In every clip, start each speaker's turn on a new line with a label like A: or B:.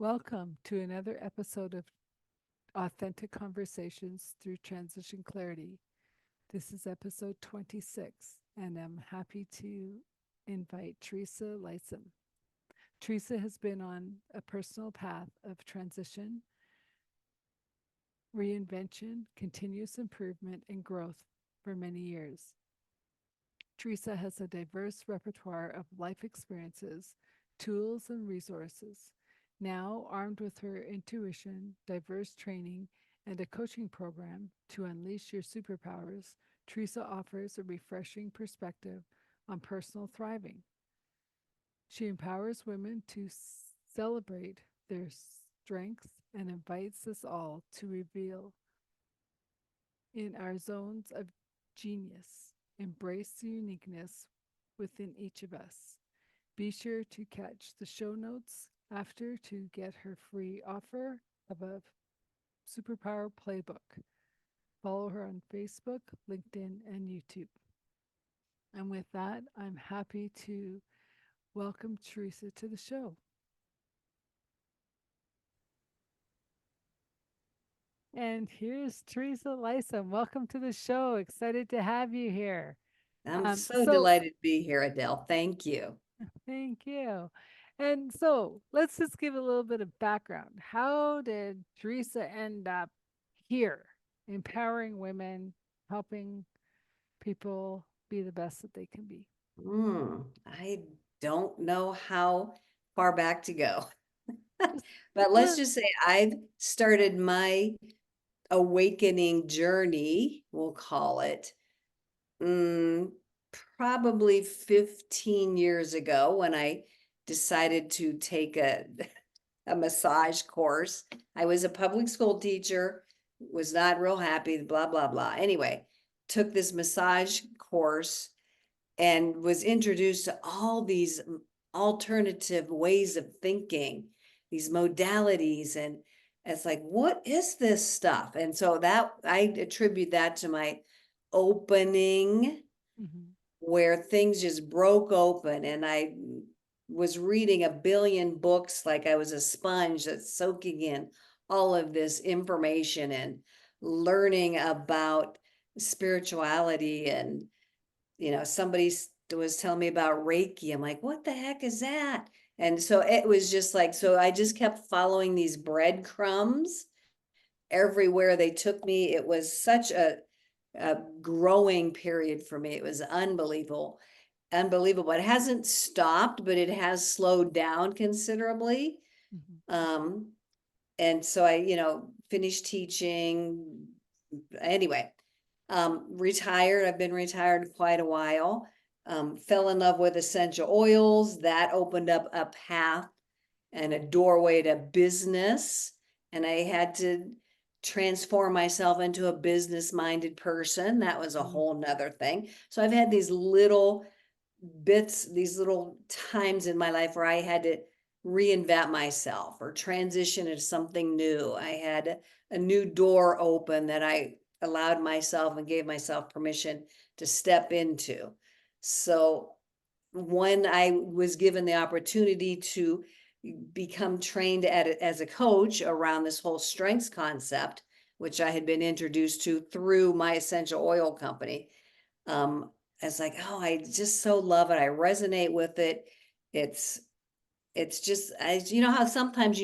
A: Welcome to another episode of Authentic Conversations through Transition Clarity. This is episode 26, and I'm happy to invite Teresa Lisum. Teresa has been on a personal path of transition, reinvention, continuous improvement, and growth for many years. Teresa has a diverse repertoire of life experiences, tools, and resources. Now, armed with her intuition, diverse training, and a coaching program to unleash your superpowers, Teresa offers a refreshing perspective on personal thriving. She empowers women to celebrate their strengths and invites us all to reveal in our zones of genius, embrace the uniqueness within each of us. Be sure to catch the show notes after to get her free offer of a superpower playbook. Follow her on Facebook, LinkedIn, and YouTube. And with that, I'm happy to welcome Teresa to the show. And here's Teresa Lisum. Welcome to the show. Excited to have you here.
B: I'm so
A: So
B: delighted to be here, Adele. Thank you.
A: thank you. And so let's just give a little bit of background. How did Teresa end up here, empowering women, helping people be the best that they can be?
B: I don't know how far back to go,
A: Just
B: but let's
A: let,
B: just say I've started my awakening journey, we'll call it, mm, probably 15 years ago when I decided to take a massage course. I was a public school teacher, was not real happy, blah, blah, blah. Anyway, took this massage course and was introduced to all these alternative ways of thinking, these modalities. And it's like, what is this stuff? And so that I attribute that to my opening
A: mhm.
B: where things just broke open and I was reading a billion books like I was a sponge that's soaking in all of this information and learning about spirituality. And somebody was telling me about Reiki. I'm like, what the heck is that? And so it was just like, so I just kept following these breadcrumbs everywhere they took me. It was such a growing period for me. It was unbelievable. Unbelievable. It hasn't stopped, but it has slowed down considerably.
A: Mhm.
B: Um, and so I, finished teaching anyway. Retired. I've been retired quite a while. Fell in love with essential oils. That opened up a path and a doorway to business. And I had to transform myself into a business minded person. That was a
A: Mhm.
B: whole nother thing. So I've had these little bits, these little times in my life where I had to reinvent myself or transition into something new. I had a new door open that I allowed myself and gave myself permission to step into. So when I was given the opportunity to become trained as a coach around this whole strengths concept, which I had been introduced to through my essential oil company, um, it's like, oh, I just so love it. I resonate with it. It's it's just how sometimes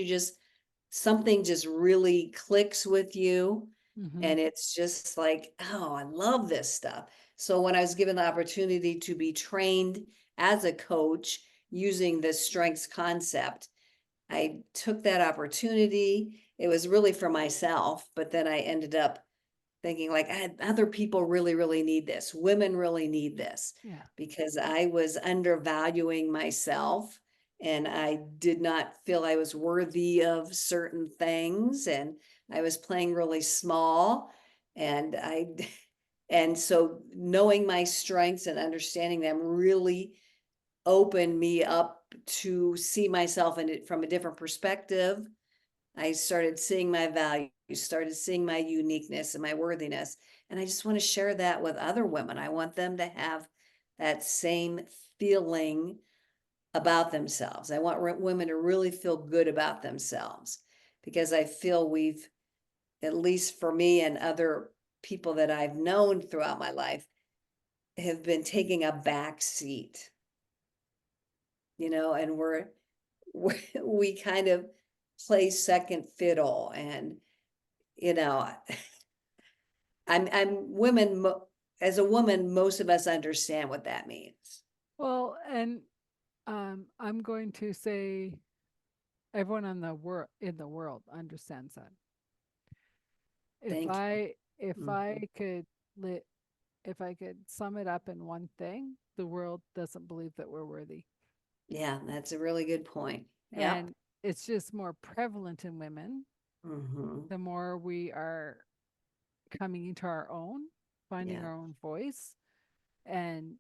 B: something just really clicks with you,
A: Mhm.
B: and it's just like, oh, I love this stuff. So when I was given the opportunity to be trained as a coach using this strengths concept, I took that opportunity. It was really for myself, but then I ended up thinking like, other people really, really need this. Women really need this
A: Yeah.
B: because I was undervaluing myself and I did not feel I was worthy of certain things. And I was playing really small. And and so knowing my strengths and understanding them really opened me up to see myself in it from a different perspective. I started seeing my value, started seeing my uniqueness and my worthiness. And I just want to share that with other women. I want them to have that same feeling about themselves. I want women to really feel good about themselves because I feel we've, at least for me and other people that I've known throughout my life, have been taking a back seat, and we kind of play second fiddle. And, you know, I'm women, as a woman, most of us understand what that means.
A: Well, and I'm going to say everyone in the world understands that. If
B: Thank you.
A: I if
B: Mhm.
A: I could li- if I could sum it up in one thing, the world doesn't believe that we're worthy.
B: Yeah, that's a really good point. Yep.
A: And it's just more prevalent in women
B: Hmm.
A: the more we are coming into our own, finding
B: Yeah.
A: our own voice. And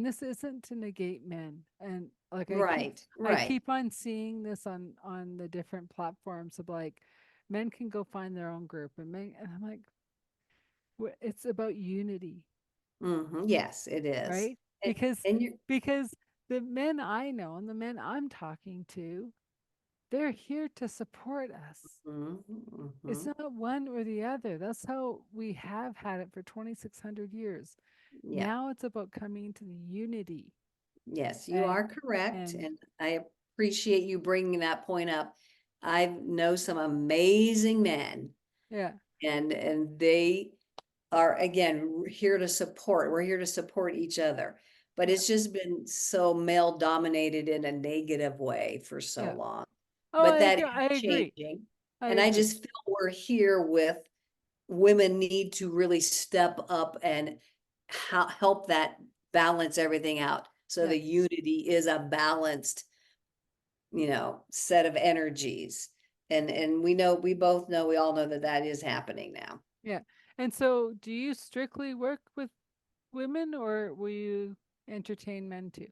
A: this isn't to negate men. And like
B: Right.
A: I
B: Right.
A: keep on seeing this on the different platforms of like men can go find their own group and I'm like it's about unity,
B: Yes, it is.
A: right?
B: And,
A: because
B: and you,
A: because the men I know and the men I'm talking to, they're here to support us. It's
B: hmm.
A: not one or the other. That's how we have had it for 2,600 years.
B: Yeah.
A: Now it's about coming to the unity.
B: Yes, you
A: and
B: are correct,
A: and
B: and I appreciate you bringing that point up. I know some amazing men,
A: yeah,
B: and they are, again, here to support. We're here to support each other. But
A: yeah,
B: it's just been so male dominated in a negative way for so
A: yeah.
B: long.
A: Oh,
B: But
A: I
B: that
A: agree.
B: is
A: I agree.
B: changing.
A: I
B: And I
A: agree.
B: just feel we're here with women need to really step up and help that balance everything out. So
A: Yeah,
B: the unity is a balanced, set of energies. And we both know, we all know that that is happening now.
A: yeah. And so, do you strictly work with women, or will you entertain men too?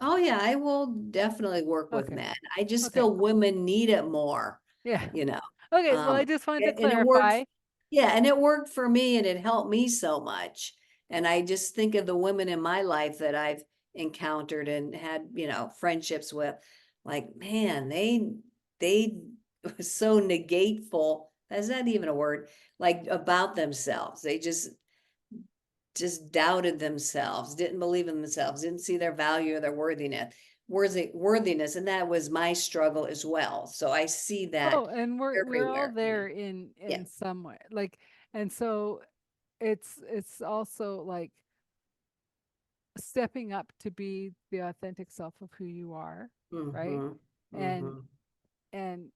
B: Oh yeah, I will definitely work with
A: Okay.
B: men. I just
A: Okay.
B: feel women need it more,
A: Yeah.
B: you know.
A: Okay. Well, I
B: Um,
A: just wanted to
B: and it worked,
A: clarify.
B: yeah, and it worked for me and it helped me so much. And I just think of the women in my life that I've encountered and had, friendships with, like, man, they was so negateful. That's not even a word, like about themselves. They just doubted themselves, didn't believe in themselves, didn't see their value or their worthiness. And that was my struggle as well. So I see
A: Oh,
B: that
A: and we're all
B: everywhere.
A: there
B: Yeah.
A: in some way. Like, and so it's also like stepping up to be the authentic self of who you are, right?
B: Mm-hmm.
A: And
B: Mm-hmm.
A: and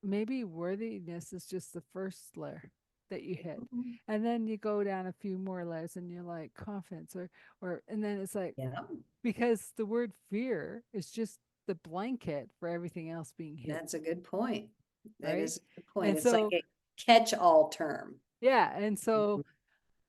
A: maybe worthiness is just the first layer that you hit.
B: Mhm.
A: And then you go down a few more layers and you're like confidence or and then it's like
B: Yeah,
A: because the word fear is just the blanket for everything else being hidden,
B: that's a good point. That
A: right?
B: is a good point.
A: And
B: It's like
A: so
B: a catch-all term.
A: yeah, and so
B: Mhm.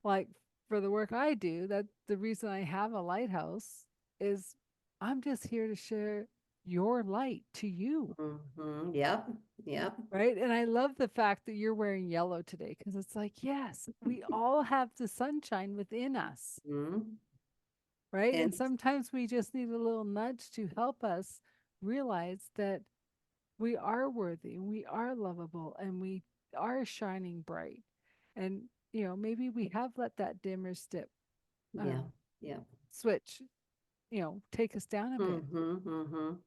A: like for the work I do, that the reason I have a lighthouse is I'm just here to share your light to you,
B: Mhm. Yep. Yep.
A: right? And I love the fact that you're wearing yellow today because it's like, yes, we all have the sunshine within us,
B: Mhm.
A: right?
B: And
A: And sometimes we just need a little nudge to help us realize that we are worthy and we are lovable and we are shining bright. And, maybe we have let that dimmer
B: yeah.
A: um,
B: Yeah.
A: switch, take us down a bit.
B: Mhm. Mhm.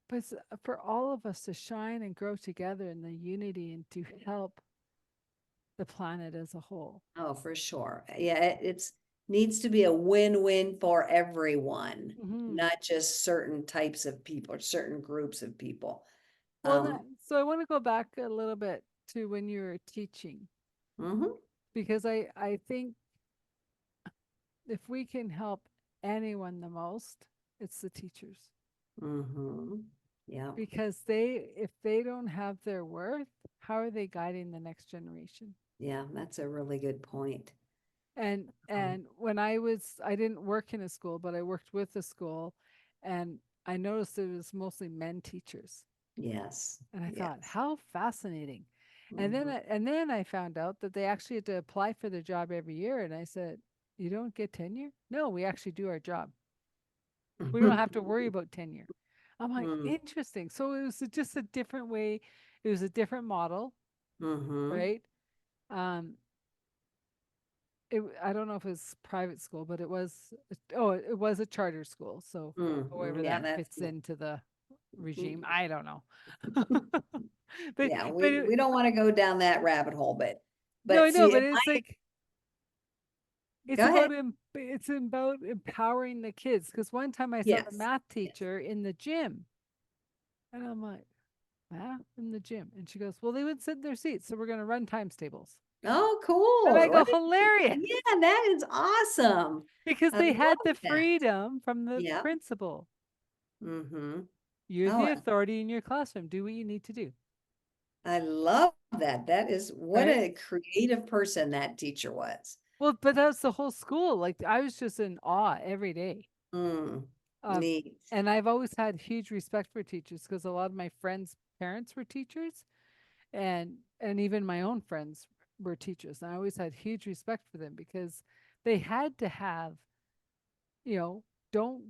A: But it's for all of us to shine and grow together in the unity and to help the planet as a whole.
B: Oh, for sure. Yeah, it's needs to be a win-win for everyone,
A: Hmm.
B: not just certain types of people or certain groups of people.
A: Well,
B: Um,
A: so I want to go back a little bit to when you were teaching,
B: mhm.
A: because I think if we can help anyone the most, it's the teachers.
B: Mhm. Yeah.
A: Because if they don't have their worth, how are they guiding the next generation?
B: Yeah, that's a really good point.
A: And when I didn't work in a school, but I worked with a school, and I noticed it was mostly men teachers.
B: Yes.
A: And I thought,
B: Yes.
A: how fascinating.
B: Mhm.
A: And then I found out that they actually had to apply for the job every year. And I said, you don't get tenure? No, we actually do our job. We don't have to worry about tenure. I'm like,
B: Mm,
A: interesting. So it was just a different way. It was a different model,
B: mm-hmm.
A: right? Um, I don't know if it was private school, but it was, oh, it was a charter school. So however
B: Yeah,
A: that
B: that's
A: fits into the regime,
B: mm,
A: I don't know. but
B: yeah,
A: but
B: we don't want to go down that rabbit hole,
A: no,
B: but
A: I know,
B: see,
A: but it's like
B: go ahead.
A: it's about empowering the kids. Because one time I saw the
B: Yes.
A: math
B: Yes.
A: teacher in the gym, and I'm like, math in the gym, and she goes, "Well, they would sit in their seats, so we're going to run times tables."
B: Oh,
A: And I
B: cool.
A: go,
B: What
A: hilarious,
B: yeah, that is awesome.
A: because
B: I
A: they had
B: love
A: the
B: that.
A: freedom from the
B: Yeah.
A: principal.
B: Mm-hmm.
A: You're
B: Oh,
A: the authority in your classroom. Do what you need to do.
B: I love that. That is what
A: Right.
B: a creative person that teacher was.
A: Well, but that's the whole school. Like I was just in awe every day
B: Mm,
A: of,
B: neat.
A: and I've always had huge respect for teachers because a lot of my friends' parents were teachers, and even my own friends were teachers. And I always had huge respect for them because they had to have, you know, don't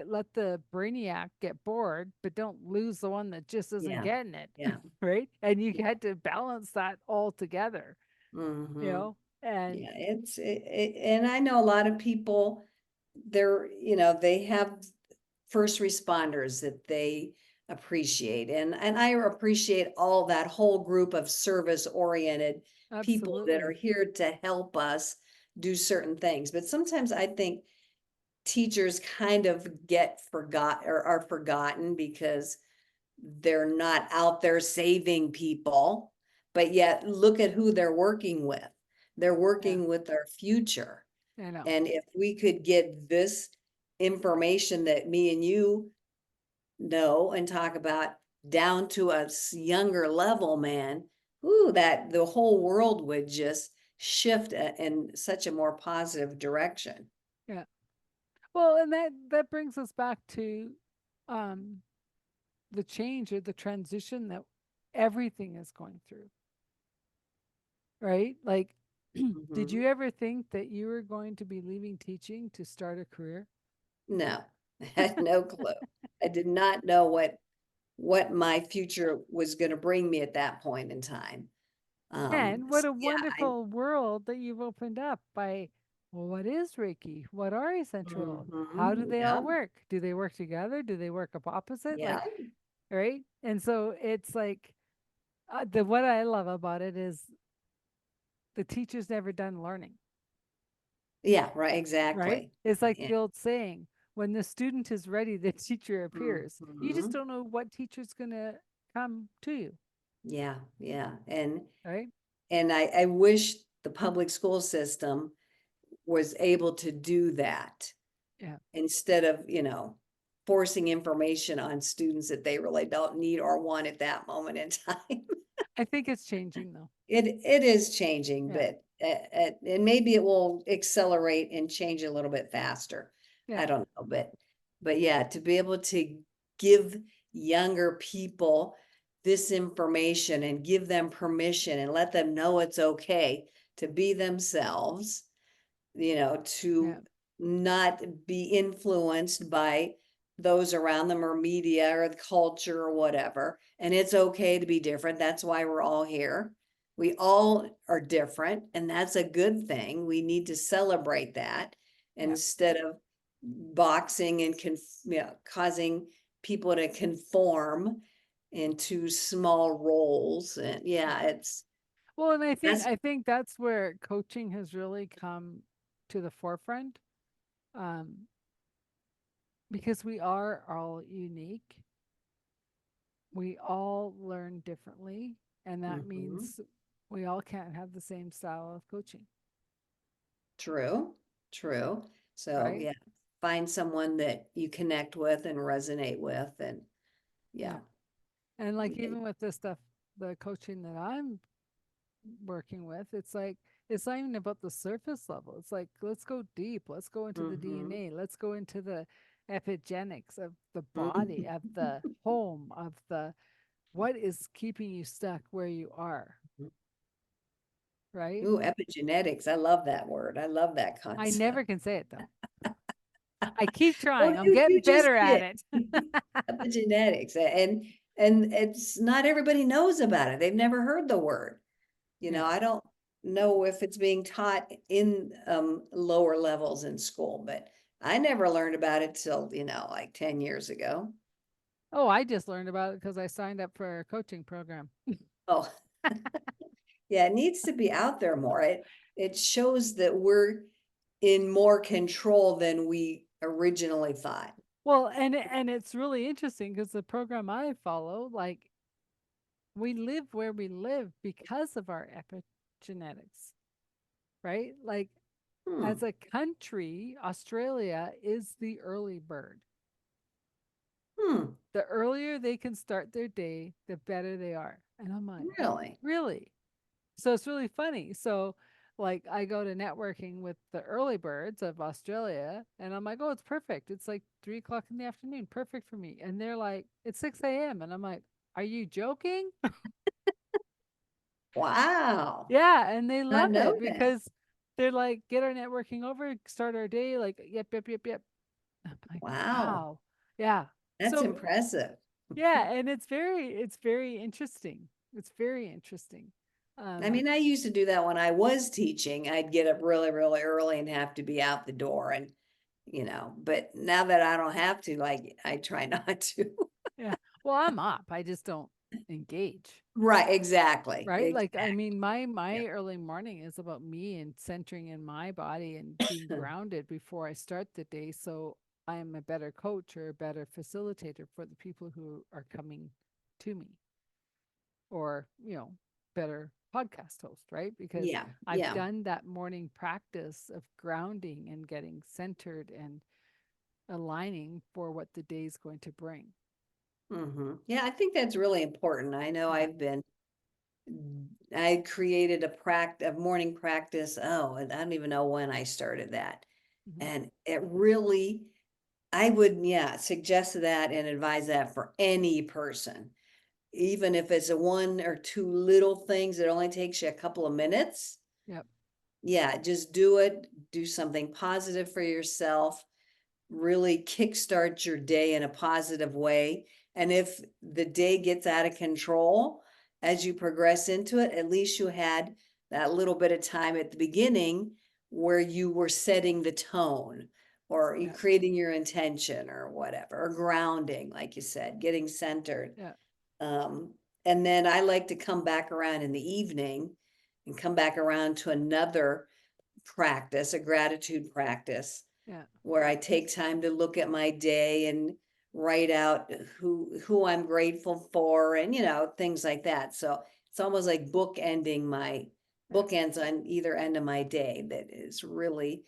A: let the brainiac get bored, but don't lose the one that just isn't
B: Yeah.
A: getting it,
B: Yeah.
A: right? And you had to balance that all together, you
B: Mm-hmm.
A: know, and
B: Yeah, and I know a lot of people, they have first responders that they appreciate. And I appreciate all that whole group of service-oriented people that are
A: absolutely,
B: here to help us do certain things. But sometimes I think teachers kind of get forgot or are forgotten because they're not out there saving people, but yet look at who they're working with. They're
A: yeah,
B: working with our future.
A: I know,
B: And if we could get this information that me and you know and talk about down to a younger level, man, ooh, that the whole world would just shift in such a more positive direction.
A: yeah. Well, and that brings us back to um the change or the transition that everything is going through, right? Like, did
B: Mhm.
A: you ever think that you were going to be leaving teaching to start a career?
B: No, I had no clue. I did not know what my future was going to bring me at that point in time.
A: And what
B: So
A: a
B: yeah, I
A: wonderful world that you've opened up by, well, what is Reiki? What are essential? How do they all
B: yeah,
A: work? Do they work together? Do they work opposite?
B: yeah,
A: Like, right? And so it's like the what I love about it is the teacher's never done learning,
B: yeah, right,
A: right?
B: exactly.
A: It's like
B: Yeah.
A: the old saying, when the student is ready, the teacher appears. You just
B: Mhm.
A: don't know what teacher's going to come to you,
B: Yeah, yeah.
A: right?
B: And I wish the public school system was able to do that
A: Yeah.
B: instead of, forcing information on students that they really don't need or want at that moment in time.
A: I think it's changing though.
B: It is changing,
A: Yeah.
B: but and maybe it will accelerate and change a little bit faster.
A: Yeah.
B: I don't know, but yeah, to be able to give younger people this information and give them permission and let them know it's okay to be themselves, to
A: Yeah.
B: not be influenced by those around them or media or the culture or whatever. And it's okay to be different. That's why we're all here. We all are different, and that's a good thing. We need to celebrate that
A: Yeah.
B: instead of boxing and causing people to conform into small roles. And
A: Yeah.
B: yeah,
A: Well, and
B: that's
A: I think that's where coaching has really come to the forefront, um, because we are all unique. We all learn differently, and that
B: mhm.
A: means we all can't have the same style of coaching,
B: True, true. So
A: right?
B: yeah, find someone that you connect with and resonate with and yeah.
A: Yeah. And like
B: Yeah.
A: even with this stuff, the coaching that I'm working with, it's like it's not even about the surface level. It's like let's go deep. Let's go into the
B: Mhm.
A: DNA. Let's go into the epigenetics of the body,
B: Mhm.
A: of the home, of the what is keeping you stuck where you are, right?
B: Ooh, epigenetics. I love that word. I love that
A: I
B: concept.
A: never can say it though. I keep
B: Well,
A: trying. I'm
B: you
A: getting
B: just
A: better at
B: did.
A: it.
B: Epigenetics, and it's not everybody knows about it. They've never heard the word.
A: Yeah.
B: I don't know if it's being taught in lower levels in school, but I never learned about it till, like 10 years ago.
A: Oh, I just learned about it because I signed up for a coaching program.
B: Oh, yeah, it needs to be out there more. It shows that we're in more control than we originally thought.
A: Well, and it's really interesting because the program I follow, like we live where we live because of our epigenetics, right? Like as
B: Hmm.
A: a country, Australia is the early bird.
B: Hmm.
A: The earlier they can start their day, the better they are. And I'm like,
B: Really?
A: really? So it's really funny. So, like, I go to networking with the early birds of Australia, and I'm like, oh, it's perfect. It's like 3 o'clock in the afternoon, perfect for me. And they're like, it's 6 a.m. And I'm like, are you joking?
B: Wow.
A: Yeah. And they
B: Not
A: love
B: know
A: it
B: that.
A: because they're like, get our networking over, start our day. Like, yep, yep, yep, yep. I'm like,
B: Wow.
A: wow. Yeah.
B: That's
A: So,
B: impressive.
A: yeah. And it's very interesting. It's very interesting.
B: I
A: Um,
B: mean, I used to do that when I was teaching. I'd get up really, really early and have to be out the door and, but now that I don't have to, like, I try not to.
A: yeah. Well, I'm up. I just don't engage.
B: Right, exactly.
A: Right? Like, I
B: Exactly.
A: mean, my
B: Yeah.
A: my early morning is about me and centering in my body and being grounded before I start the day, so I am a better coach or a better facilitator for the people who are coming to me, or, better podcast host, right? Because
B: Yeah,
A: I've
B: yeah.
A: done that morning practice of grounding and getting centered and aligning for what the day is going to bring.
B: Yeah, I think that's really important. I know
A: Yeah.
B: I created a morning practice. Oh, and I don't even know when I started that.
A: Mhm.
B: And it really, I would, yeah, suggest that and advise that for any person. Even if it's a one or two little things, it only takes you a couple of minutes.
A: Yep.
B: Yeah, just do it. Do something positive for yourself. Really kickstart your day in a positive way. And if the day gets out of control as you progress into it, at least you had that little bit of time at the beginning where you were setting the tone or you
A: Yep.
B: creating your intention or whatever, or grounding, like you said, getting centered.
A: Yep.
B: Um, and then I like to come back around in the evening and come back around to another practice, a gratitude practice,
A: Yeah.
B: where I take time to look at my day and write out who I'm grateful for and things like that. So it's almost like
A: Yeah.
B: bookends on either end of my day that is really,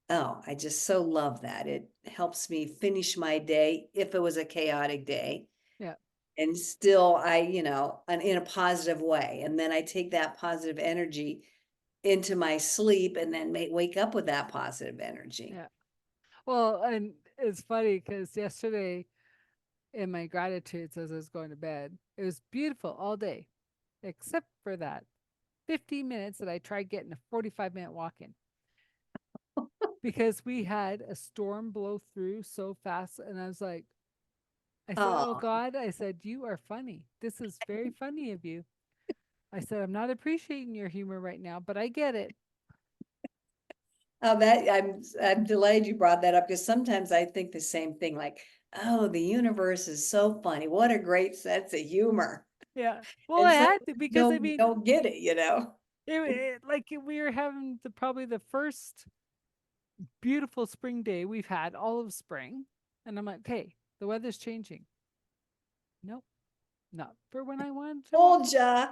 B: oh, I just so love that. It helps me finish my day if it was a chaotic day
A: Yeah.
B: and still in a positive way. And then I take that positive energy into my sleep and then wake up with that positive energy.
A: Yeah. Well, and it's funny because yesterday in my gratitudes as I was going to bed, it was beautiful all day, except for that 15 minutes that I tried getting a 45-minute walk in because we had a storm blow through so fast. And I was like, I said, oh
B: Oh,
A: God, I said, you are funny. This is very funny of you. I said, I'm not appreciating your humor right now, but I get it.
B: oh, that I'm delighted you brought that up because sometimes I think the same thing, like, oh, the universe is so funny. What a great sense of humor.
A: Yeah. Well,
B: And
A: I
B: some
A: had to because I mean,
B: don't get it.
A: like we were having probably the first beautiful spring day we've had all of spring. And I'm like, okay, the weather's changing. Nope, not for when I wanted to walk.
B: Told ya.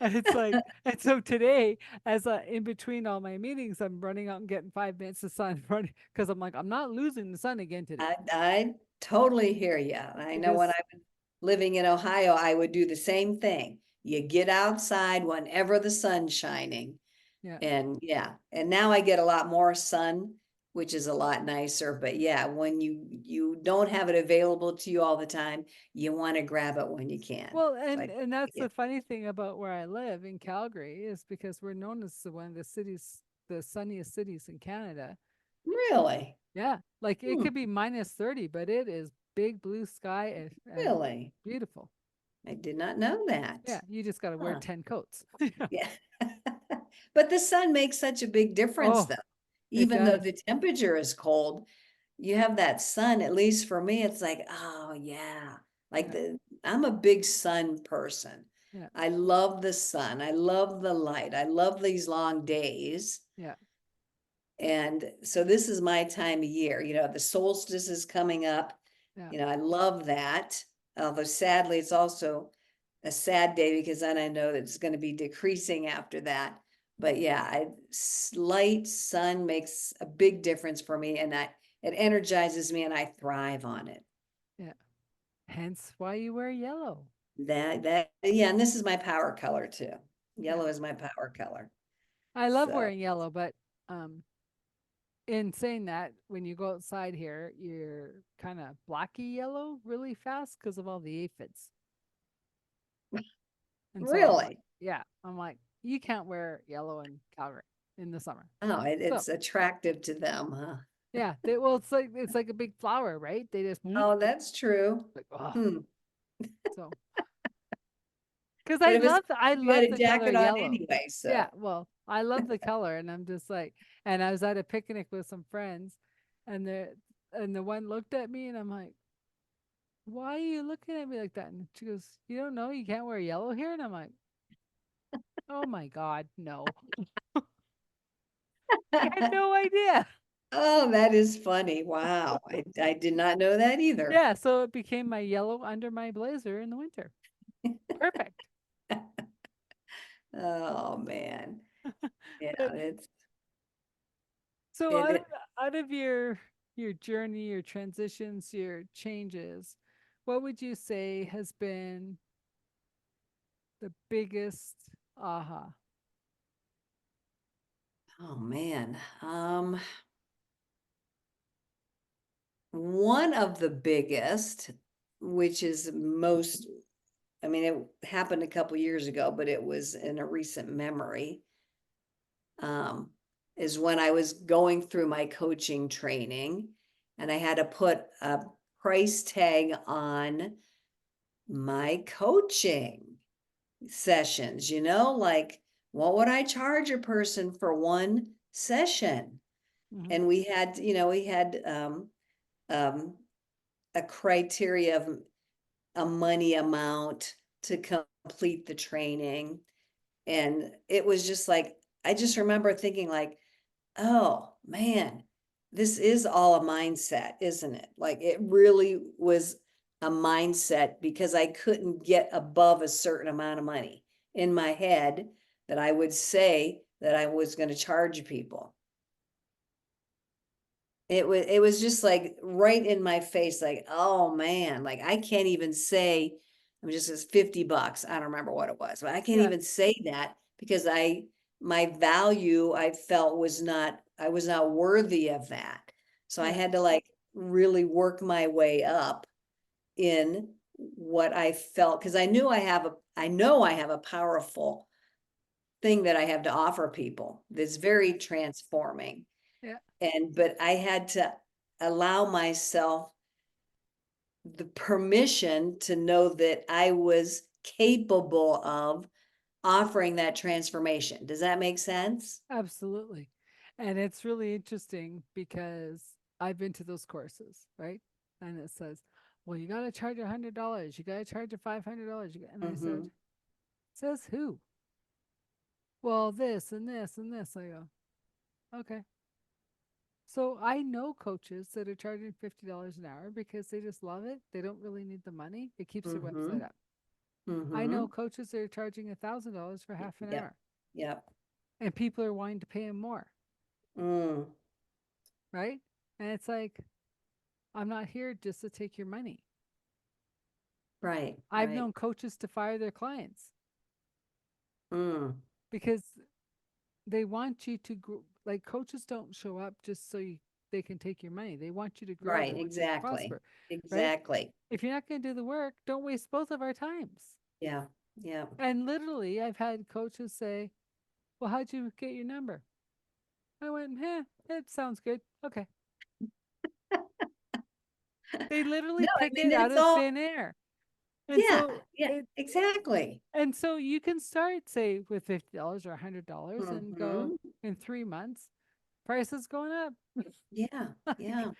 A: And it's like, and so today, as in between all my meetings, I'm running out and getting 5 minutes of sun running because I'm like, I'm not losing the sun again today
B: I totally hear you. I know when
A: because,
B: I was living in Ohio, I would do the same thing. You get outside whenever the sun's shining.
A: yeah.
B: And yeah, and now I get a lot more sun, which is a lot nicer. But yeah, when you don't have it available to you all the time, you want to grab it when you can.
A: Well,
B: So
A: and
B: I
A: and that's
B: yeah.
A: the funny thing about where I live in Calgary is because we're known as one of the cities. the sunniest cities in Canada.
B: Really?
A: Yeah, like it
B: Hmm,
A: could be minus 30, but it is big blue sky and
B: really?
A: beautiful.
B: I did not know
A: Yeah,
B: that.
A: you just got to wear
B: Huh.
A: 10 coats.
B: Yeah. But the sun makes such a big difference
A: Oh,
B: though.
A: it
B: Even though
A: does.
B: the temperature is cold, you have that sun, at least for me, it's like, oh yeah. Like
A: Yeah,
B: I'm a big sun person.
A: yeah,
B: I love the sun. I love the light. I love these long days.
A: yeah,
B: And so this is my time of year. The solstice is coming up.
A: yeah.
B: I love that. Although sadly, it's also a sad day because then I know that it's going to be decreasing after that. But yeah, light sun makes a big difference for me, and it energizes me, and I thrive on it.
A: Yeah. Hence why you wear yellow.
B: Yeah, and this is my power color too.
A: Yeah.
B: Yellow is my power color.
A: I love
B: So,
A: wearing yellow, but um in saying that, when you go outside here, you're kind of blacky yellow really fast because of all the aphids. And so I'm like,
B: really,
A: yeah, I'm like, you can't wear yellow in Calgary in the summer.
B: oh,
A: So
B: it's attractive to them, huh?
A: yeah, well, it's like a big flower, right? They just
B: Oh, that's true.
A: like, oh,
B: Hmm.
A: so because
B: But it was
A: I
B: you had
A: love
B: a
A: the color
B: jacket on
A: yellow.
B: anyway,
A: Yeah,
B: so.
A: well, I love the color, and I'm just like, and I was at a picnic with some friends, and the one looked at me, and I'm like, why are you looking at me like that? And she goes, you don't know you can't wear yellow here, and I'm like, oh my god, no, I had no idea.
B: Oh, that is funny. Wow. I did not know that either.
A: Yeah, so it became my yellow under my blazer in the winter. Perfect.
B: Oh man. Yeah,
A: But
B: it's
A: so
B: it, it
A: out of your journey, your transitions, your changes, what would you say has been the biggest aha?
B: oh man. One of the biggest, which is most, I mean, it happened a couple years ago, but it was in a recent memory, um, is when I was going through my coaching training and I had to put a price tag on my coaching sessions, like what would I charge a person for one session?
A: Hmm.
B: And we had um, a criteria of a money amount to complete the training. And it was just like, I just remember thinking like, oh man, this is all a mindset, isn't it? Like it really was a mindset because I couldn't get above a certain amount of money in my head that I would say that I was going to charge people. It was just like right in my face, like, oh man, like I can't even say, I'm just as $50. I don't remember what it was, but I can't
A: Yeah,
B: even say that because my value I felt I was not worthy of that. So I
A: yeah,
B: had to like really work my way up in what I felt because I know I have a powerful thing that I have to offer people that's very transforming.
A: yeah.
B: But I had to allow myself the permission to know that I was capable of offering that transformation. Does that make sense?
A: Absolutely. And it's really interesting because I've been to those courses, right? And it says, well, you got to charge $100. You got to charge $500. And I said,
B: Mm-hmm.
A: says who? Well, this and this and this. I go, okay. So I know coaches that are charging $50 an hour because they just love it. They don't really need the money. It keeps their
B: Mm-hmm.
A: website up. I
B: Mm-hmm.
A: know coaches that are charging $1,000 for half an
B: Yep.
A: hour,
B: Yep.
A: and people are wanting to pay them more,
B: Mm.
A: right? And it's like, I'm not here just to take your money.
B: Right.
A: I've
B: Right.
A: known coaches to fire their clients
B: Mm.
A: because they want you to grow. Like coaches don't show up just so they can take your money. They want you to grow. They
B: Right.
A: want you to
B: Exactly.
A: prosper, right?
B: Exactly.
A: If you're not going to do the work, don't waste both of our times.
B: Yeah. Yeah.
A: And literally, I've had coaches say, well, how'd you get your number? I went, it sounds good. Okay. They
B: No,
A: literally
B: I
A: pick
B: mean,
A: it out
B: it's
A: of
B: all,
A: thin air. And
B: yeah,
A: so
B: yeah,
A: it
B: exactly.
A: and so you can start say with $50 or $100 and go
B: Hmm.
A: in 3 months, price is going up.
B: Yeah,
A: Like,
B: yeah.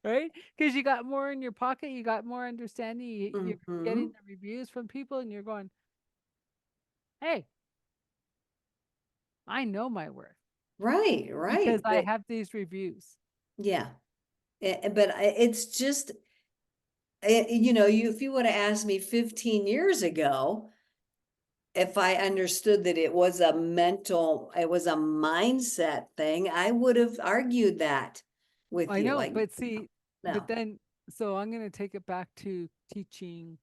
A: right? Because you got more in your pocket, you got more understanding, you're getting
B: Hmm.
A: the reviews from people, and you're going, hey, I know my worth
B: Right,
A: because
B: right.
A: I
B: But
A: have these reviews.
B: yeah, but it's just, if you would have asked me 15 years ago, if I understood that it was a mindset thing, I would have argued that with
A: I
B: you.
A: know,
B: Like,
A: but see, but
B: no.
A: then, so I'm going to take it back to teaching,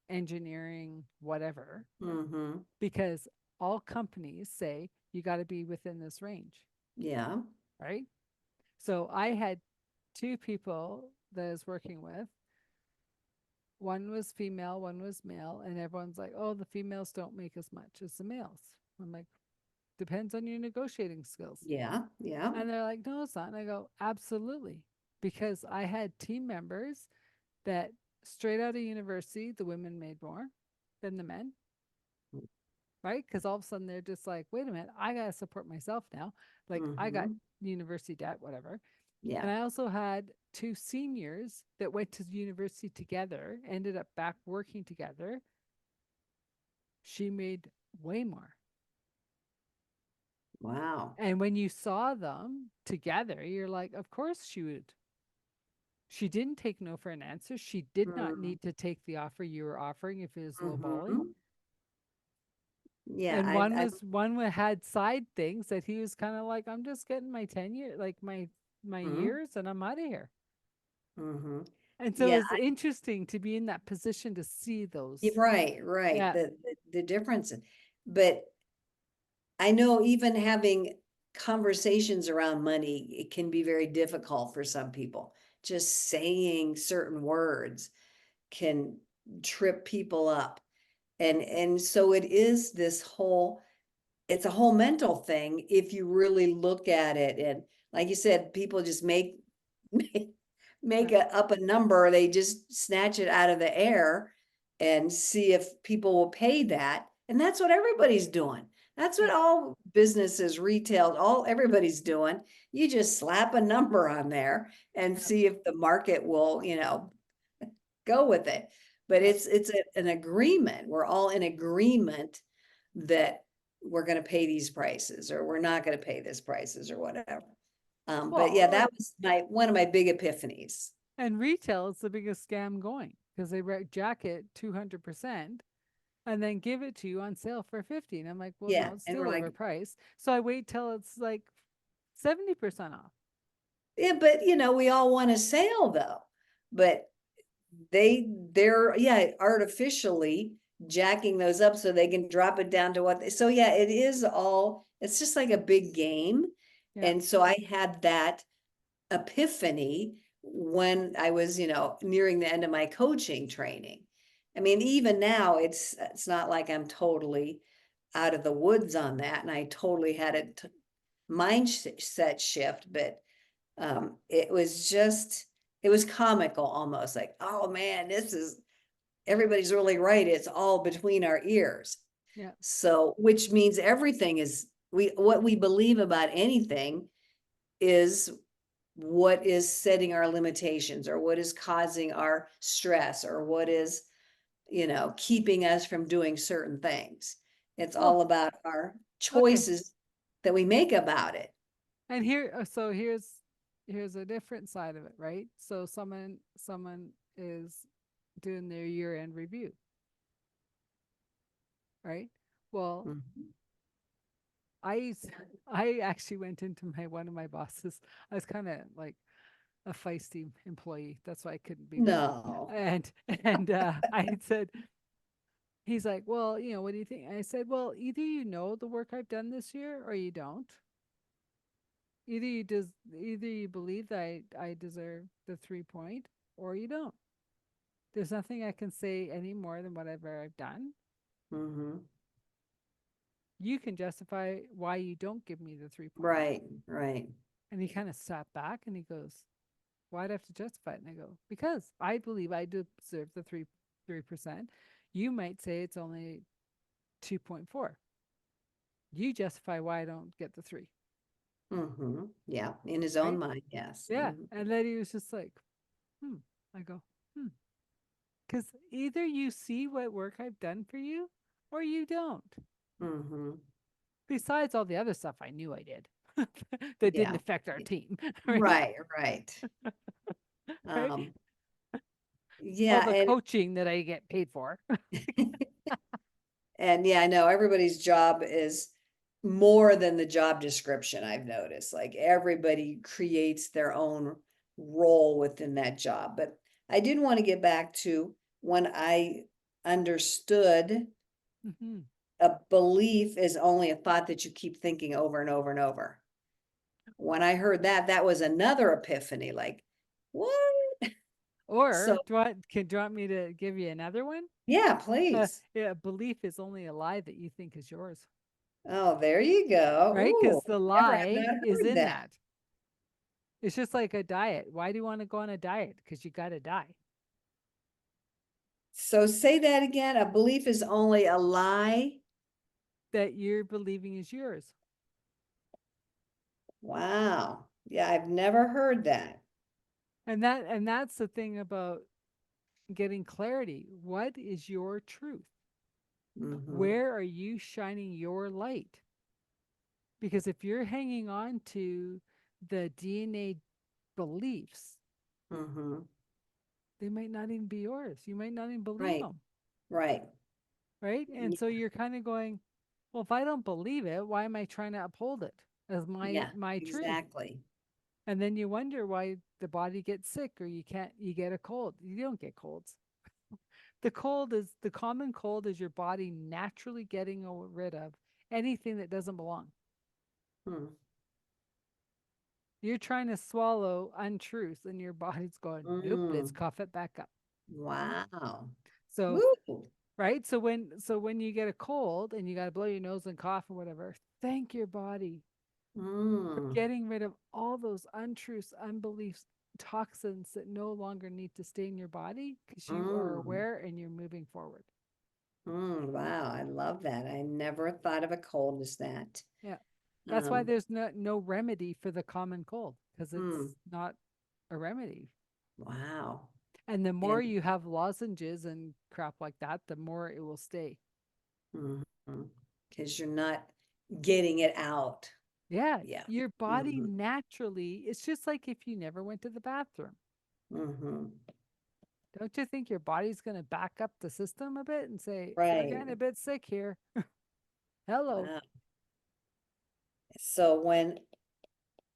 A: engineering, whatever,
B: Hmm.
A: because all companies say you got to be within this range,
B: Yeah.
A: right? So I had two people that I was working with. One was female, one was male, and everyone's like, oh, the females don't make as much as the males. I'm like, depends on your negotiating skills.
B: Yeah. Yeah.
A: And they're like, no, it's not. And I go, absolutely. Because I had team members that straight out of university, the women made more than the men, right? Because all of a sudden they're just like, wait a minute, I got to support myself now. Like I got
B: Hmm.
A: university debt, whatever.
B: Yeah.
A: And I also had two seniors that went to university together, ended up back working together. She made way more.
B: Wow.
A: And when you saw them together, you're like, of course she would. She didn't take no for an answer. She did not need to take the offer you were offering if it was lowballing.
B: Mm-hmm. Yeah.
A: And
B: I've,
A: one
B: I've,
A: was one had side things that he was kind of like, I'm just getting my tenure, like my
B: mm-hmm.
A: years, and I'm out of here.
B: Mm-hmm.
A: And so
B: Yeah.
A: it's interesting to be in that position to see
B: You're
A: those.
B: right. Right.
A: Yeah.
B: The difference, but I know even having conversations around money, it can be very difficult for some people. Just saying certain words can trip people up. And so it is this whole, it's a whole mental thing if you really look at it. And like you said, people just make,
A: Yeah.
B: up a number, they just snatch it out of the air and see if people will pay that. And that's what everybody's doing. That's what
A: Yeah.
B: all businesses, retail, all everybody's doing. You just slap a number on there and
A: Yeah.
B: see if the market will, go with it. But
A: Yeah.
B: an agreement. We're all in agreement that we're going to pay these prices or we're not going to pay this prices or whatever. But yeah,
A: Well,
B: that was one of my big epiphanies.
A: and retail is the biggest scam going because they jack it 200% and then give it to you on sale for 50. And I'm like, well,
B: Yeah,
A: no, it's
B: and
A: still
B: we're like,
A: overpriced. So I wait till it's like 70% off.
B: yeah, but we all want a sale though. But they're yeah, artificially jacking those up so they can drop it down to what so yeah, it is all it's just like a big game.
A: Yeah.
B: And so I had that epiphany when I was, nearing the end of my coaching training. I mean, even now it's not like I'm totally out of the woods on that, and I totally had a mindset shift, but it was comical almost like, oh man, this is everybody's really right. It's all between our ears.
A: Yeah.
B: So, which means everything is what we believe about anything is what is setting our limitations or what is causing our stress or what is, keeping us from doing certain things. It's
A: Well,
B: all about our
A: okay.
B: choices that we make about it.
A: And so here's a different side of it, right? So someone is doing their year-end review, right? Well,
B: Mhm.
A: I I actually went into my one of my bosses. I was kind of like a feisty employee. That's why I couldn't be there.
B: No.
A: And I had said, he's like, well, what do you think? I said, well, either you know the work I've done this year or you don't. Either you believe that I deserve the 3 point or you don't. There's nothing I can say any more than whatever I've done.
B: Hmm.
A: You can justify why you don't give me the 3 point.
B: Right, right.
A: And he kind of sat back and he goes, why'd I have to justify it? And I go, because I believe I deserve the 3%. You might say it's only 2.4. You justify why I don't get the 3,
B: Yeah, in his own
A: right?
B: mind, yes.
A: Yeah. And then he was just like, hmm. I go, hmm. Because either you see what work I've done for you or you don't.
B: Mm-hmm.
A: Besides all the other stuff I knew I did that didn't
B: Yeah.
A: affect our team, right?
B: Right, right.
A: Right?
B: Um,
A: All
B: yeah,
A: the coaching that I get paid for.
B: and yeah, I know everybody's job is more than the job description, I've noticed. Like everybody creates their own role within that job. But I did want to get back to when I understood
A: Mm-hmm.
B: a belief is only a thought that you keep thinking over and over and over. When I heard that, that was another epiphany. Like, what? So,
A: Or do you want me to give you another one?
B: yeah, please.
A: Yeah, belief is only a lie that you think is yours,
B: Oh, there you go.
A: right?
B: Ooh,
A: Because the
B: I've
A: lie
B: not
A: is
B: heard
A: in
B: that.
A: that. It's just like a diet. Why do you want to go on a diet? Because you got to die.
B: So say that again. A belief is only a lie.
A: That you're believing is yours.
B: Wow. Yeah, I've never heard that.
A: And that's the thing about getting clarity. What is your truth?
B: Mm-hmm.
A: Where are you shining your light? Because if you're hanging on to the DNA beliefs,
B: Mm-hmm.
A: they might not even be yours. You might not even believe
B: Right.
A: them,
B: Right.
A: right? And so you're kind of going, well, if I don't believe it, why am I trying to uphold it as my
B: Yeah,
A: my truth?
B: exactly.
A: And then you wonder why the body gets sick or you get a cold. You don't get colds. The common cold is your body naturally getting rid of anything that doesn't belong.
B: Hmm.
A: You're trying to swallow untruth and your body's going, nope, let's
B: Mm.
A: cough it back up.
B: Wow.
A: So,
B: Woo.
A: right? So when you get a cold and you got to blow your nose and cough or whatever, thank your body for
B: Mm.
A: getting rid of all those untruths, unbeliefs, toxins that no longer need to stay in your body because you are
B: Mm.
A: aware and you're moving forward.
B: Wow, I love that. I never thought of a cold as that.
A: Yeah. That's why
B: Um,
A: there's no remedy for the common cold because it's
B: mm.
A: not a remedy.
B: Wow.
A: And the more
B: And
A: you have lozenges and crap like that, the more it will stay.
B: because you're not getting it out.
A: Yeah,
B: Yeah.
A: your body
B: Mm-hmm.
A: naturally, it's just like if you never went to the bathroom.
B: Mm-hmm.
A: Don't you think your body's going to back up the system a bit and say, we're
B: Right.
A: getting a bit sick here? Hello.
B: Wow. So when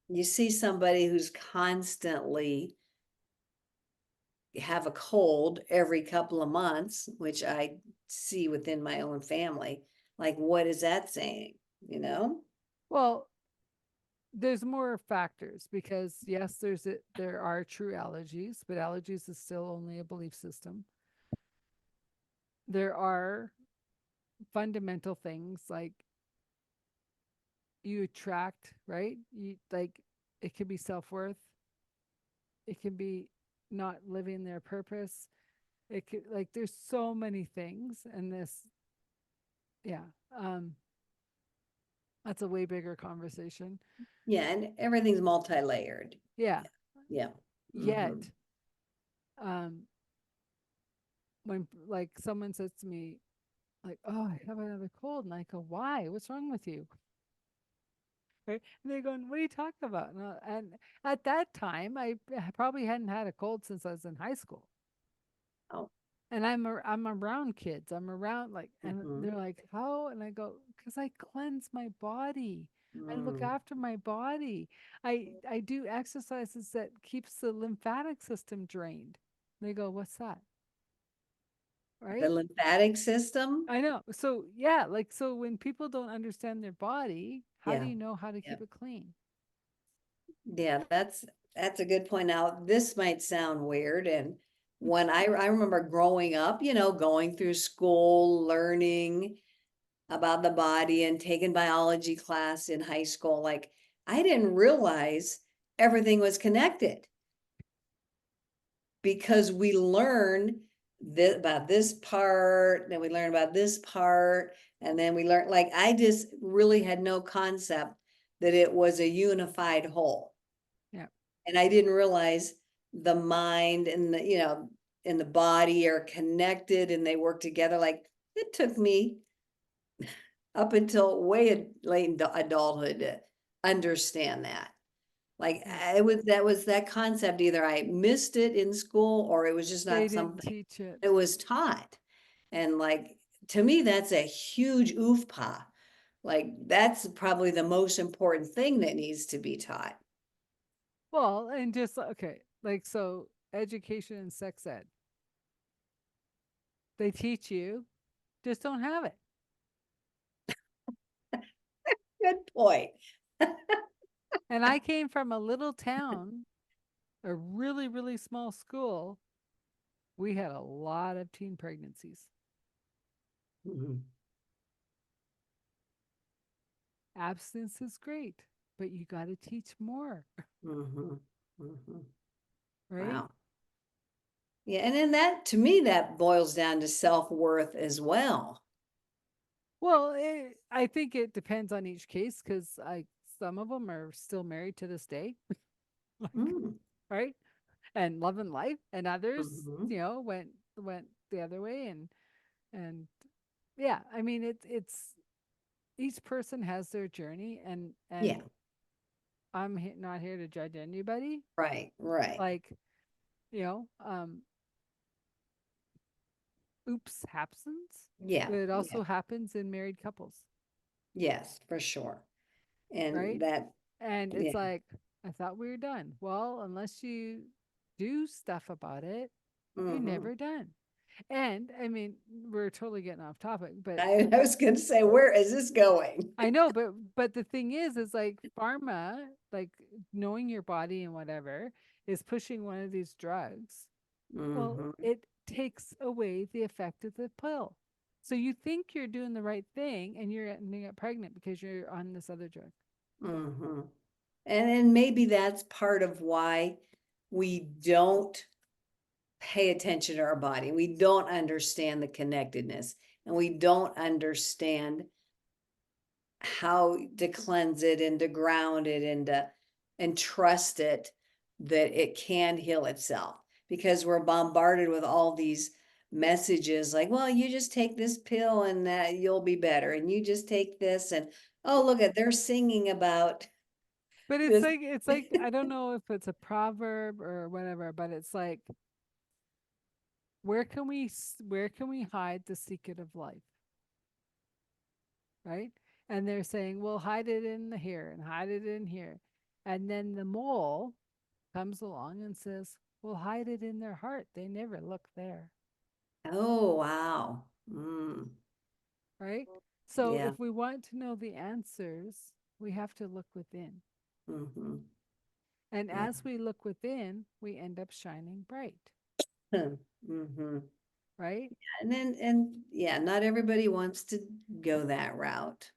B: you see somebody who's constantly have a cold every couple of months, which I see within my own family, like what is that saying? You know?
A: Well, there's more factors because yes, there are true allergies, but allergies is still only a belief system. There are fundamental things like you attract, right? You like it could be self-worth, it can be not living their purpose. It could like there's so many things and this yeah. Um that's a way bigger conversation.
B: Yeah, and everything's multi-layered.
A: Yeah.
B: Yeah. Mm-hmm.
A: Yet um when like someone says to me like, "Oh, I have another cold." And I go, "Why? What's wrong with you?" Right? And they're going, "What are you talking about?" And at that time, I probably hadn't had a cold since I was in high school.
B: Oh.
A: And I'm around kids. I'm around like, and
B: Mm-hmm.
A: they're like, "How?" And I go, "Because I cleanse my body. I look
B: Mm.
A: after my body. I do exercises that keeps the lymphatic system drained." They go, "What's that?"
B: The
A: Right?
B: lymphatic system?
A: I know. So yeah, like so when people don't understand their body, how do
B: Yeah.
A: you know how to
B: Yeah.
A: keep it clean?
B: Yeah, that's a good point. Now, this might sound weird. And when I remember growing up, going through school, learning about the body and taking biology class in high school, like I didn't realize everything was connected because we learn about this part, then we learn about this part, and then we learn, like, I just really had no concept that it was a unified whole.
A: Yeah.
B: And I didn't realize the mind and and the body are connected and they work together. Like, it took me up until way late in adulthood to understand that. Like,
A: Yeah.
B: that was that concept. Either I missed it in school or it was just
A: They
B: not
A: didn't
B: something
A: teach it.
B: that was taught. And like, to me, that's a huge oofpa. Like, that's probably the most important thing that needs to be taught.
A: Well, and just okay, like so education and sex ed. They teach you, just don't have it.
B: Good point.
A: And I came from a little town, a really, really small school. We had a lot of teen pregnancies.
B: Mhm,
A: Abstinence is great, but you got to teach more,
B: mhm, mhm.
A: right?
B: Wow. Yeah, and then that, to me, that boils down to self-worth as well.
A: Well, I think it depends on each case because I some of them are still married to this day, like
B: Mm,
A: right, and loving life, and others,
B: mhm.
A: went the other way, and yeah, I mean it's each person has their journey,
B: Yeah,
A: and I'm not here to judge anybody.
B: right, right.
A: Like you know, oops happens,
B: Yeah,
A: but it
B: yeah,
A: also happens in married couples,
B: yes, for sure. And
A: right?
B: that,
A: And
B: yeah.
A: it's like, I thought we were done. Well, unless you do stuff about it, you're
B: Mhm.
A: never done. And I mean, we're totally getting off topic, but
B: I was gonna say, where is this going?
A: I know, but the thing is like pharma, like knowing your body and whatever, is pushing one of these drugs. Well,
B: Mhm,
A: it takes away the effect of the pill. So you think you're doing the right thing and you're ending up pregnant because you're on this other drug.
B: mhm. And then maybe that's part of why we don't pay attention to our body. We don't understand the connectedness and we don't understand how to cleanse it and to ground it and trust it that it can heal itself because we're bombarded with all these messages like, well, you just take this pill and that you'll be better, and you just take this, and oh, look at, they're singing about
A: But
B: this.
A: it's like I don't know if it's a proverb or whatever, but it's like where can we hide the secret of life, right? And they're saying, "Well, hide it in here and hide it in here." And then the mole comes along and says, "Well, hide it in their heart. They never look there."
B: Oh, wow. Mm,
A: Right? So
B: yeah.
A: if we want to know the answers, we have to look within.
B: Hmm.
A: And
B: Yeah.
A: as we look within, we end up shining bright,
B: Hmm.
A: right?
B: And then, and yeah, not everybody wants to go that route.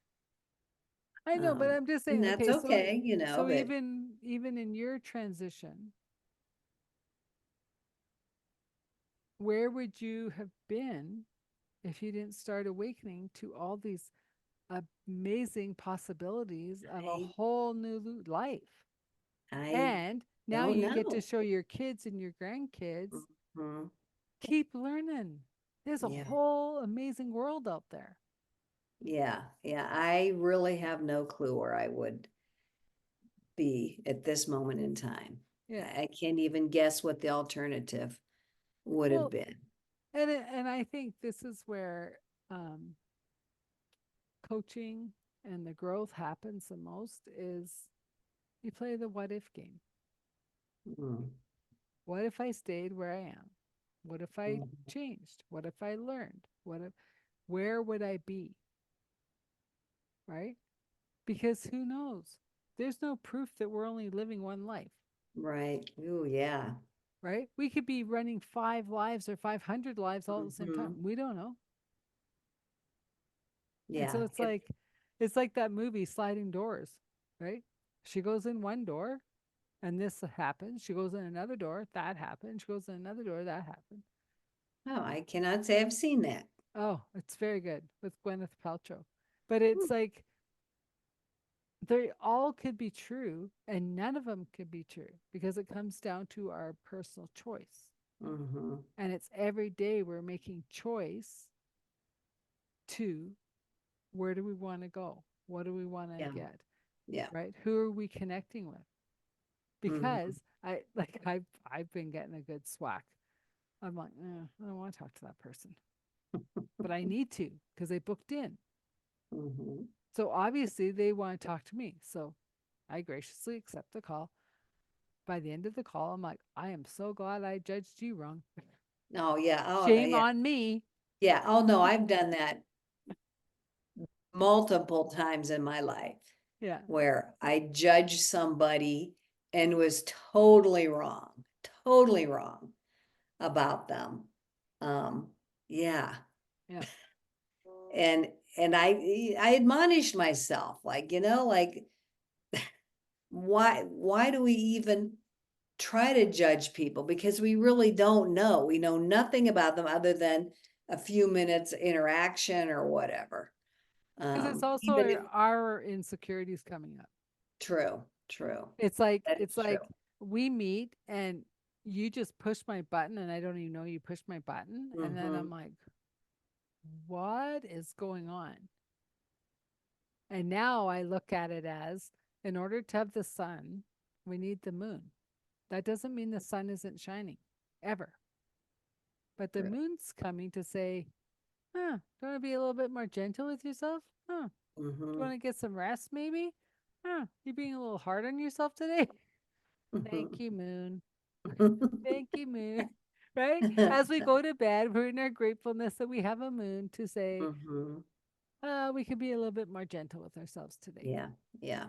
A: I know, but
B: um
A: I'm just
B: and
A: saying,
B: that's
A: okay, so
B: okay,
A: so
B: but
A: even in your transition, where would you have been if you didn't start awakening to all these amazing possibilities of a
B: I
A: whole new life?
B: I
A: And now
B: don't
A: you get to
B: know.
A: show your kids and your grandkids,
B: Mhm.
A: keep learning. There's a
B: Yeah,
A: whole amazing world out there.
B: yeah, yeah. I really have no clue where I would be at this moment in time.
A: Yeah.
B: I can't even guess what the alternative would have
A: Well,
B: been.
A: and I think this is where um, coaching and the growth happens the most is you play the what if game.
B: Mm,
A: What if I stayed where I am? What if I
B: mm.
A: changed? What if I learned? What if where would I be? Right? Because who knows? There's no proof that we're only living one life,
B: Right. Oh, yeah.
A: right? We could be running 5 lives or 500 lives all at the same time.
B: Hmm.
A: We don't know. And
B: Yeah.
A: so it's like that movie Sliding Doors, right? She goes in one door, And this happened. She goes in another door, that happened. She goes in another door, that happened.
B: Oh, I cannot say I've seen that.
A: Oh, it's very good with Gwyneth Paltrow. But
B: Hmm.
A: it's like they all could be true and none of them could be true because it comes down to our personal choice.
B: Mm-hmm.
A: And it's every day we're making choice to where do we want to go? What do we want to
B: Yeah.
A: get?
B: Yeah.
A: Right? Who are we connecting with?
B: Mm-hmm.
A: Because I've been getting a good swack. I'm like, I don't want to talk to that person, but I need to because they booked in.
B: Mm-hmm.
A: So obviously they want to talk to me. So I graciously accept the call. By the end of the call, I'm like, I am so glad I judged you wrong.
B: Oh, yeah. Oh,
A: Shame
B: yeah.
A: on me.
B: Yeah. Oh, no, I've done that multiple times in my life
A: Yeah.
B: where I judged somebody and was totally wrong about them. Um, yeah.
A: Yeah.
B: And I admonished myself, like, like why do we even try to judge people? Because we really don't know. We know nothing about them other than a few minutes interaction or whatever.
A: Because it's also
B: Even if
A: our insecurities coming up.
B: true, true. That
A: It's
B: is true.
A: like we meet and you just push my button and I don't even know you pushed my button. And then
B: Mm-hmm.
A: I'm like, what is going on? And now I look at it as in order to have the sun, we need the moon. That doesn't mean the sun isn't shining ever. But the
B: True.
A: moon's coming to say, huh, do you want to be a little bit more gentle with yourself? Huh, do you
B: Mm-hmm.
A: want to get some rest maybe? Huh, you being a little hard on yourself today? Thank you, moon. Thank you, moon. Right? As we go to bed, we're in our gratefulness that we have a moon to say,
B: Mm-hmm.
A: we could be a little bit more gentle with ourselves today.
B: Yeah, yeah.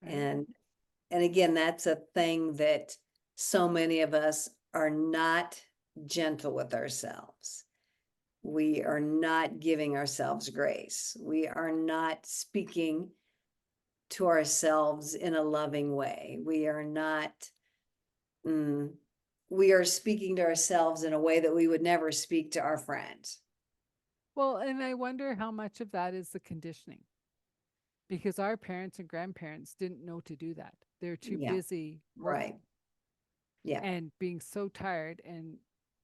A: Right?
B: And again, that's a thing that so many of us are not gentle with ourselves. We are not giving ourselves grace. We are not speaking to ourselves in a loving way. We are not, mm, we are speaking to ourselves in a way that we would never speak to our friends.
A: Well, and I wonder how much of that is the conditioning because our parents and grandparents didn't know to do that. They're too
B: Yeah,
A: busy
B: right.
A: working
B: Yeah.
A: and being so tired and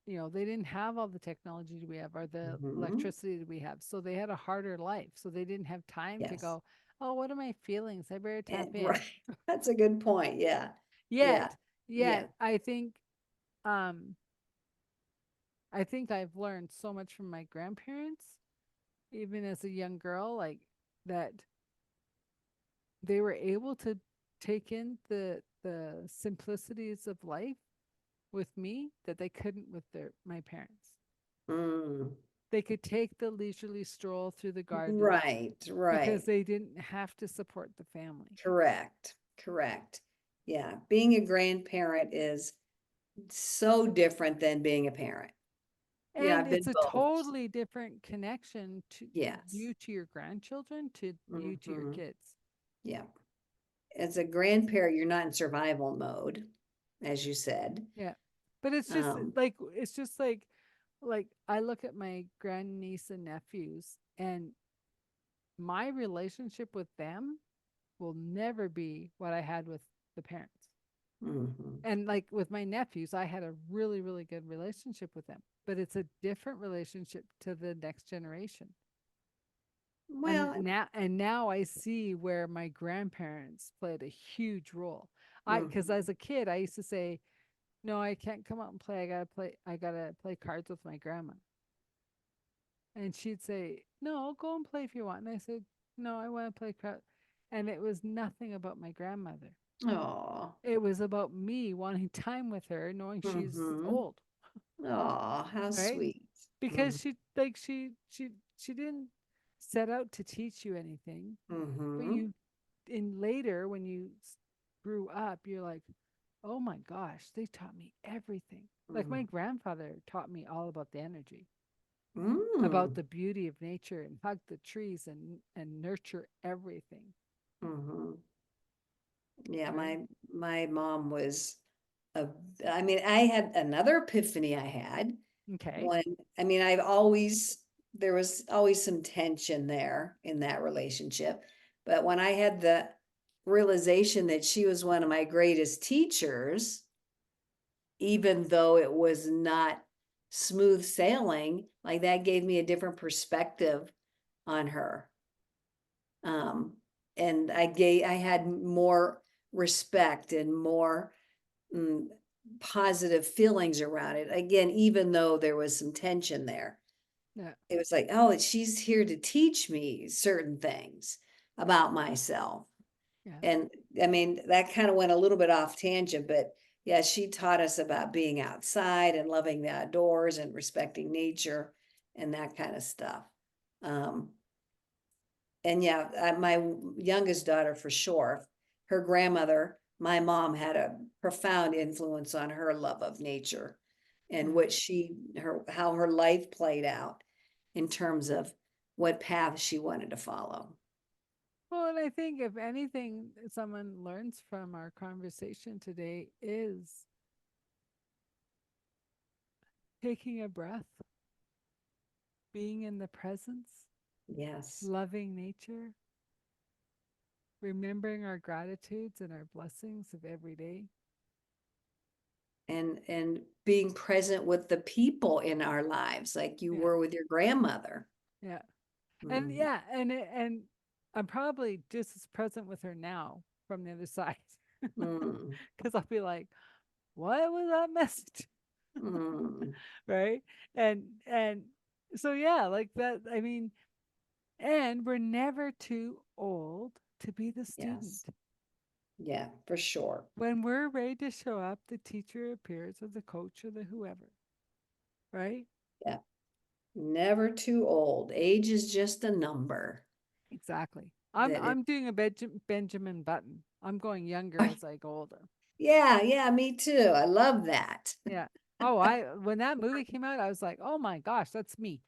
A: they didn't have all the technology we have or the
B: Hmm.
A: electricity that we have. So they had a harder life. So they didn't have time to
B: Yes.
A: go, oh, what are my feelings? I better tap
B: Right.
A: in.
B: That's a good point. Yeah. Yeah.
A: Yet,
B: Yeah.
A: yet um I think I've learned so much from my grandparents, even as a young girl, like that they were able to take in the simplicities of life with me that they couldn't with my parents.
B: Mm.
A: They could take the leisurely stroll through the garden
B: Right.
A: because
B: Right.
A: they didn't have to support the family.
B: Correct. Correct. Yeah. Being a grandparent is so different than being a parent.
A: And
B: I've
A: it's
B: been
A: a
B: both.
A: totally different connection to
B: Yes.
A: you to your grandchildren to you to your
B: Hmm.
A: kids.
B: Yeah. As a grandparent, you're not in survival mode, as you said.
A: Yeah. But
B: Um,
A: it's just like I look at my grandniece and nephews and my relationship with them will never be what I had with the parents.
B: mhm.
A: And like with my nephews, I had a really, really good relationship with them, but it's a different relationship to the next generation.
B: Well,
A: And now I see where my grandparents played a huge role. Because
B: mhm.
A: as a kid, I used to say, no, I can't come out and play. I gotta play cards with my grandma. And she'd say, no, go and play if you want. And I said, no, I want to play cards. And it was nothing about my grandmother.
B: Oh.
A: It was about me wanting time with her, knowing she's
B: Mhm.
A: old,
B: Oh, how
A: right?
B: sweet.
A: Because
B: Mm.
A: she didn't set out to teach you anything, but
B: Mhm.
A: you in later when you grew up, you're like, oh my gosh, they taught me everything. Like my
B: Mm.
A: grandfather taught me all about the energy, about
B: Mm.
A: the beauty of nature and hug the trees and nurture everything.
B: Mhm. Yeah,
A: right?
B: my mom was a, I mean, I had another epiphany I had
A: Okay.
B: when, I mean, I've always, there was always some tension there in that relationship. But when I had the realization that she was one of my greatest teachers, even though it was not smooth sailing, like that gave me a different perspective on her. Um, and I had more respect and more mm, positive feelings around it. Again, even though there was some tension there,
A: Yeah.
B: it was like, oh, she's here to teach me certain things about myself.
A: Yeah.
B: And I mean, that kind of went a little bit off tangent, but yeah, she taught us about being outside and loving the outdoors and respecting nature and that kind of stuff. Um, and yeah, my youngest daughter for sure, her grandmother, my mom had a profound influence on her love of nature and
A: Yeah.
B: what how her life played out in terms of what path she wanted to follow.
A: Well, and I think if anything someone learns from our conversation today is taking a breath, being in the presence,
B: Yes.
A: loving nature, remembering our gratitudes and our blessings of every day.
B: And being present with the people in our lives like you
A: Yeah.
B: were with your grandmother.
A: Yeah. And
B: Mm,
A: yeah, and I'm probably just as present with her now from the other side.
B: mm,
A: Because I'll be like, what was that message?
B: mm.
A: Right. And so yeah, like that, I mean, and we're never too old to be the student.
B: Yes. Yeah, for sure.
A: When we're ready to show up, the teacher appears or the coach or the whoever, right?
B: Yeah. Never too old. Age is just a number
A: Exactly.
B: that it
A: I'm doing a Benjamin Button. I'm going younger as I go older.
B: yeah, yeah, me too. I love that.
A: Yeah. Oh, I when that movie came out, I was like, oh my gosh, that's me.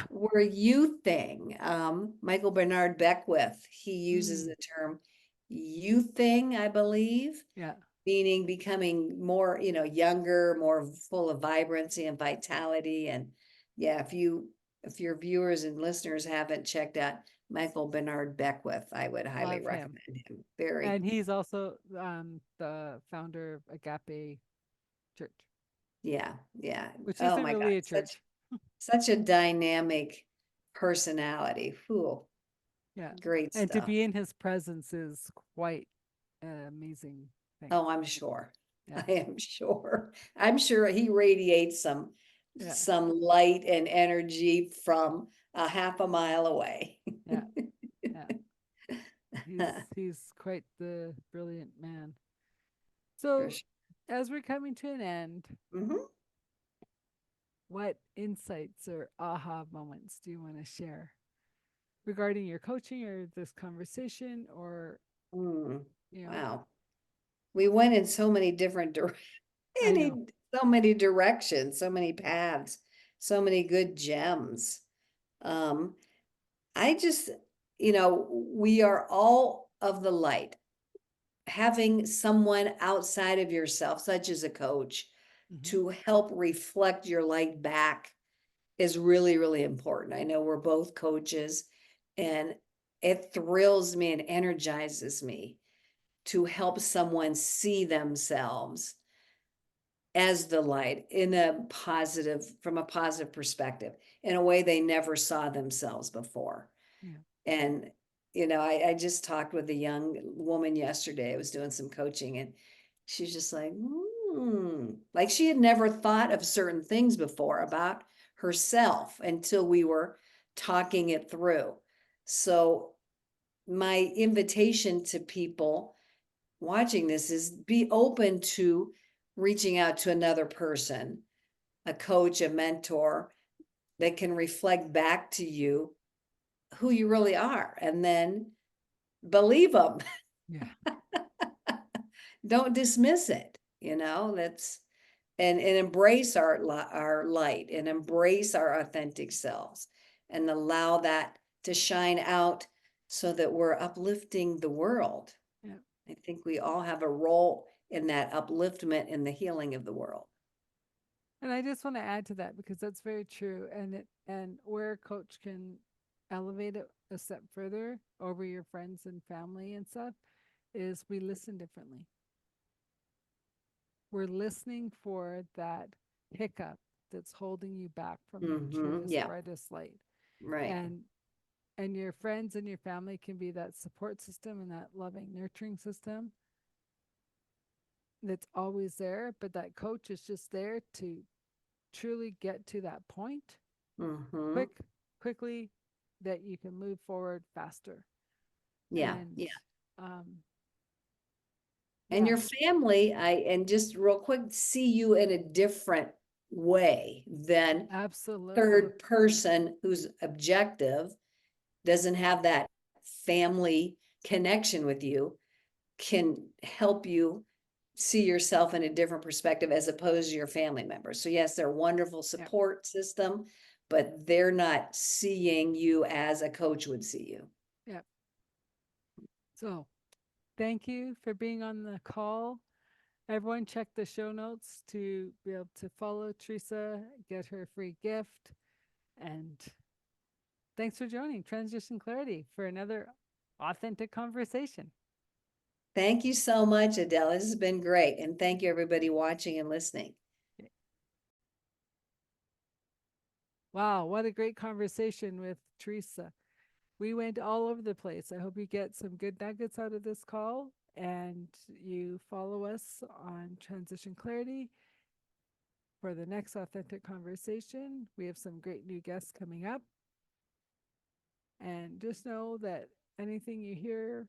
B: We're you thing. Michael Bernard Beckwith, he uses
A: Mm,
B: the term you thing, I believe,
A: yeah.
B: meaning becoming more, younger, more full of vibrancy and vitality. And yeah, if your viewers and listeners haven't checked out Michael Bernard Beckwith, I would highly
A: Love him.
B: recommend him. Very,
A: And he's also the founder of Agape Church,
B: yeah, yeah.
A: which
B: Oh
A: isn't
B: my God,
A: really a
B: such
A: church.
B: such a dynamic personality. Whew,
A: Yeah.
B: great
A: And to
B: stuff.
A: be in his presence is quite an amazing thing.
B: Oh, I'm sure.
A: Yeah.
B: I am sure. I'm sure he radiates
A: Yeah.
B: some light and energy from a half a mile away.
A: Yeah. Yeah. He's quite the brilliant man.
B: For
A: So
B: sure.
A: as we're coming to an end,
B: Mhm.
A: what insights or aha moments do you want to share regarding your coaching or this conversation or,
B: Mm,
A: you know,
B: wow. We went in so many different
A: I know.
B: so many directions, so many paths, so many good gems. Um, I just, we are all of the light. Having someone outside of yourself, such as a coach,
A: Hmm.
B: to help reflect your light back is really, really important. I know we're both coaches, and it thrills me and energizes me to help someone see themselves as the light from a positive perspective, in a way they never saw themselves before.
A: Yeah.
B: And, I just talked with a young woman yesterday. I was doing some coaching, and she's just like, like she had never thought of certain things before about herself until we were talking it through. So, my invitation to people watching this is be open to reaching out to another person, a coach, a mentor that can reflect back to you who you really are, and then believe them.
A: Yeah.
B: Don't dismiss it. That's and embrace our light and embrace our authentic selves and allow that to shine out so that we're uplifting the world.
A: Yeah.
B: I think we all have a role in that upliftment and the healing of the world.
A: And I just want to add to that because that's very true. And where a coach can elevate it a step further over your friends and family and stuff is we listen differently. We're listening for that hiccup that's holding you back from your truest,
B: Yeah,
A: brightest light.
B: right.
A: And your friends and your family can be that support system and that loving, nurturing system that's always there. But that coach is just there to truly get to that point
B: Mm-hmm.
A: quickly that you can move forward faster.
B: Yeah,
A: And
B: yeah.
A: um,
B: And
A: yeah,
B: your family, and just real quick, see you in a different way than
A: absolutely.
B: third person who's objective, doesn't have that family connection with you, can help you see yourself in a different perspective as opposed to your family members. So yes, they're a wonderful
A: Yeah,
B: support system, but they're not seeing you as a coach would see you.
A: yeah. So thank you for being on the call. Everyone, check the show notes to be able to follow Teresa, get her free gift. And thanks for joining Transition Clarity for another authentic conversation.
B: Thank you so much, Adele. This has been great. And thank you, everybody watching and listening.
A: Wow, what a great conversation with Teresa. We went all over the place. I hope you get some good nuggets out of this call and you follow us on Transition Clarity for the next authentic conversation. We have some great new guests coming up. And just know that anything you hear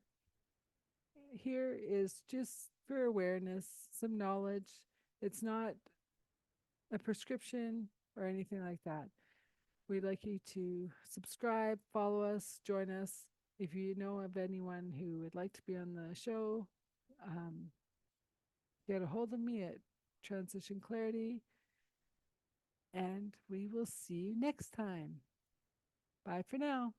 A: here is just for awareness, some knowledge. It's not a prescription or anything like that. We'd like you to subscribe, follow us, join us. If you know of anyone who would like to be on the show, um, get a hold of me at Transition Clarity, and we will see you next time. Bye for now.